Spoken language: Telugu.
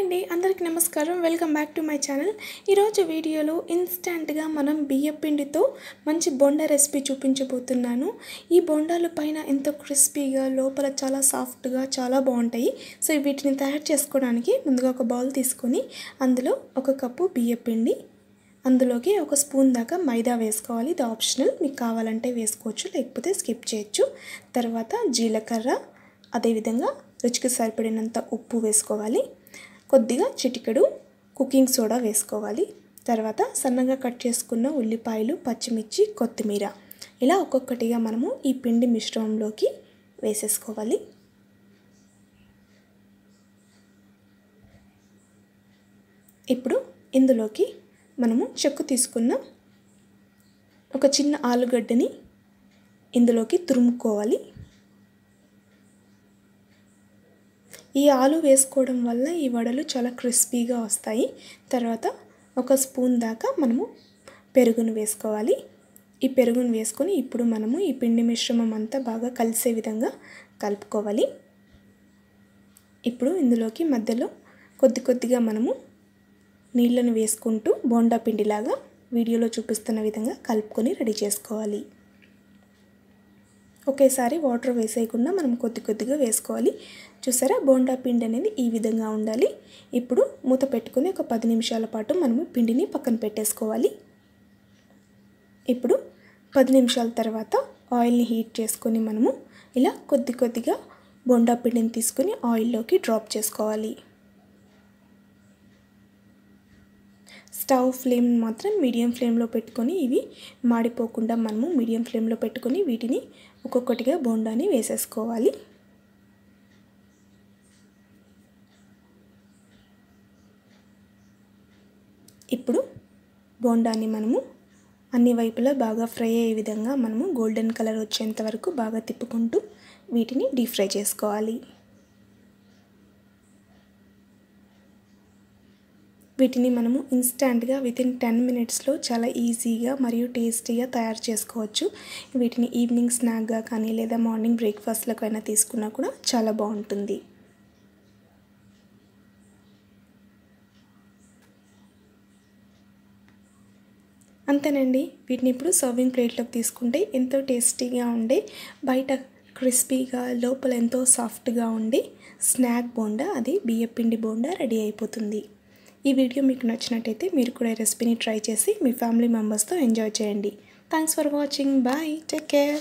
అండి అందరికీ నమస్కారం welcome back to my channel. ఈరోజు వీడియోలో ఇన్స్టెంట్గా మనం బియ్య పిండితో మంచి బొండా రెసిపీ చూపించబోతున్నాను। ఈ బొండాలు పైన ఎంతో క్రిస్పీగా లోపల చాలా సాఫ్ట్గా చాలా బాగుంటాయి। సో వీటిని తయారు చేసుకోవడానికి ముందుగా ఒక బౌల్ తీసుకొని అందులో ఒక కప్పు బియ్య పిండి, అందులోకి ఒక స్పూన్ దాకా మైదా వేసుకోవాలి। ఇది ఆప్షనల్, మీకు కావాలంటే వేసుకోవచ్చు లేకపోతే స్కిప్ చేయొచ్చు। తర్వాత జీలకర్ర, అదేవిధంగా రుచికి సరిపడినంత ఉప్పు వేసుకోవాలి। కొద్దిగా చిటికెడు కుకింగ్ సోడా వేసుకోవాలి। తర్వాత సన్నగా కట్ చేసుకున్న ఉల్లిపాయలు, పచ్చిమిర్చి, కొత్తిమీర ఇలా ఒక్కొక్కటిగా మనము ఈ పిండి మిశ్రమంలోకి వేసేసుకోవాలి। ఇప్పుడు ఇందులోకి మనము చెక్కు తీసుకున్న ఒక చిన్న ఆలుగడ్డని ఇందులోకి తురుముకోవాలి। ఈ ఆలు వేసుకోవడం వల్ల ఈ వడలు చాలా క్రిస్పీగా వస్తాయి। తర్వాత ఒక స్పూన్ దాకా మనము పెరుగును వేసుకోవాలి। ఈ పెరుగును వేసుకొని ఇప్పుడు మనము ఈ పిండి మిశ్రమం అంతా బాగా కలిసే విధంగా కలుపుకోవాలి। ఇప్పుడు ఇందులోకి మధ్యలో కొద్దిగా మనము నీళ్ళను వేసుకుంటూ బోండా పిండిలాగా వీడియోలో చూపిస్తున్న విధంగా కలుపుకొని రెడీ చేసుకోవాలి। ఒకేసారి వాటర్ వేసేయకుండా మనం కొద్దిగా వేసుకోవాలి। చూసారా, బోండా పిండి అనేది ఈ విధంగా ఉండాలి। ఇప్పుడు మూత పెట్టుకొని ఒక 10 నిమిషాల పాటు మనము పిండిని పక్కన పెట్టేసుకోవాలి। ఇప్పుడు 10 నిమిషాల తర్వాత ఆయిల్ని హీట్ చేసుకొని మనము ఇలా కొద్దిగా బోండా పిండిని తీసుకొని ఆయిల్లోకి డ్రాప్ చేసుకోవాలి। స్టవ్ ఫ్లేమ్ మాత్రం మీడియం ఫ్లేమ్లో పెట్టుకొని ఇవి మాడిపోకుండా మనము మీడియం ఫ్లేమ్లో పెట్టుకొని వీటిని ఒక్కొక్కటిగా బోండాని వేసేసుకోవాలి। ఇప్పుడు బోండాని మనము అన్ని వైపులా బాగా ఫ్రై అయ్యే విధంగా మనము గోల్డెన్ కలర్ వచ్చేంత వరకు బాగా తిప్పుకుంటూ వీటిని డీప్ ఫ్రై చేసుకోవాలి। వీటిని మనము ఇన్స్టెంట్గా వితిన్ 10 మినిట్స్లో చాలా ఈజీగా మరియు టేస్టీగా తయారు చేసుకోవచ్చు। వీటిని ఈవినింగ్ స్నాక్గా కానీ లేదా మార్నింగ్ బ్రేక్ఫాస్ట్లకైనా తీసుకున్నా కూడా చాలా బాగుంటుంది। అంతేనండి, వీటిని ఇప్పుడు సర్వింగ్ ప్లేట్లోకి తీసుకుంటే ఎంతో టేస్టీగా ఉండే, బయట క్రిస్పీగా లోపల ఎంతో సాఫ్ట్గా ఉండే స్నాక్ బోండా, అది బియ్యపిండి బోండా రెడీ అయిపోతుంది। ఈ వీడియో మీకు నచ్చినట్టయితే మీరు కూడా ఈ రెసిపీని ట్రై చేసి మీ ఫ్యామిలీ మెంబర్స్తో ఎంజాయ్ చేయండి। Thanks for watching, bye, take care.